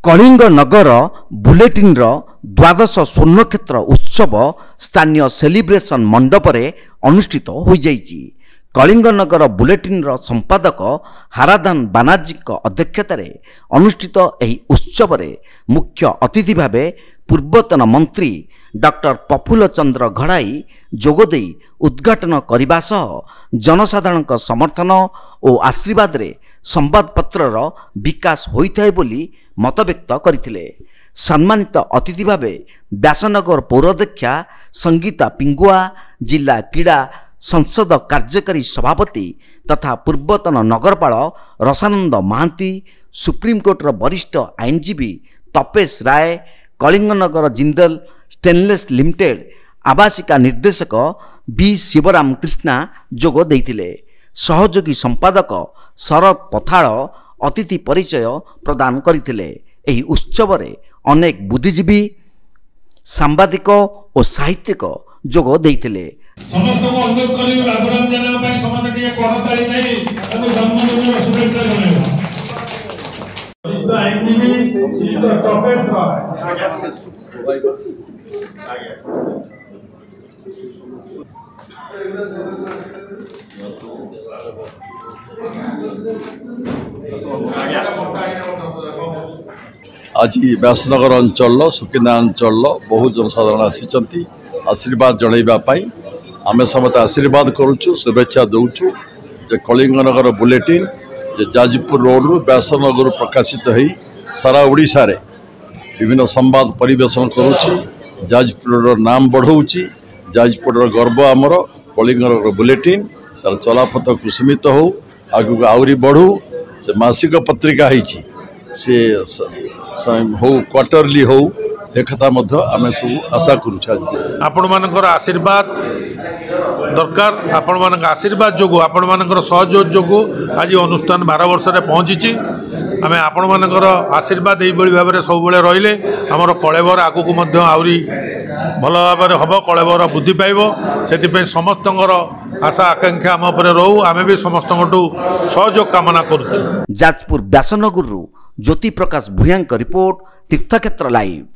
कलिंग नगर bulletin द्वादश स्वर्णक्षेत्र उत्सव स्थानीय सेलिब्रेशन मंडपरे अनुष्ठित हो जाइछि। कलिंग नगर बुलेटिन संपादक हाराधन बानार्जी अध्यक्षतार अनुष्ठित एही उत्सव मुख्य अतिथि भावे पूर्वतन मंत्री डॉक्टर प्रफुल्ल चंद्र घड़ाई जोगदे उद्घाटन करने सह जनसाधारण समर्थन और आशीर्वाद रे संवादपत्रर विकास होइथाय बोली मत व्यक्त करथिले। सम्मानित अतिथि भावे व्यासनगर पौराध्यक्षा संगीता पिंगुआ, जिला क्रीड़ा संसद कार्यकारी सभापति तथा पूर्वतन नगरपाल रसानंद महांती, सुप्रीमकोर्टर वरिष्ठ आईनजीवी तपेश राय, कलिंगनगर जिंदल स्टेनलेस लिमिटेड आवासिका निर्देशक बी शिवराम कृष्णा जोग देइथिले। सहयोगी संपादक शरद पथाड़ अतिथि परिचय प्रदान करथिले। एही उत्सव रे अनेक बुद्धिजीवी, सांबादिक और साहित्यिक जोग देइथिले। समस्त को अनुरोध करी राघुराम जना भाई समाज के कोहतारी नहीं तो जन्मदिन शुभेच्छा जणाइबा। वरिष्ठ आईनजीवी श्री तपेश आज व्यासनगर अंचल सुकिना अंचल बहु जनसाधारण आसी आशीर्वाद जनवाई आम समस्त आशीर्वाद करुचु, शुभेच्छा दौचु। जे कलिंगनगर बुलेटिन जे जाजपुर रोड रु व्यासनगर प्रकाशित हो सारा ओडिशा रे विभिन्न संवाद परिवेशन करुच्ची। जाजपुर नाम बढ़ाऊँगी। जाजपुर गर्व आमर कलिंगनगर बुलेटिन तार चलापथ कुसुमित हो आगु आहरी बढ़ू। से मासिक पत्रिका से हो क्वार्टरली हो एक कथा आम सब आशा करुच्छा। आपण मानकर आशीर्वाद दरकार। आपण मान आशीर्वाद जो आपण मानकर सहयोग जो आज अनुष्ठान 12 वर्ष रे पहुँची। आम आपण मानकर आशीर्वाद यही भाव में सब रहिले आमर कलेवर आगू आहरी भल भाव में हम कलेवर बुद्धि पाइब। से समस्त आशा आकांक्षा आम उपर रहू। आम भी समस्त सहयोग कामना करुचु। जाजपुर व्यासनगर ज्योति प्रकाश भूया रिपोर्ट, तीर्थक्षेत्र लाइव।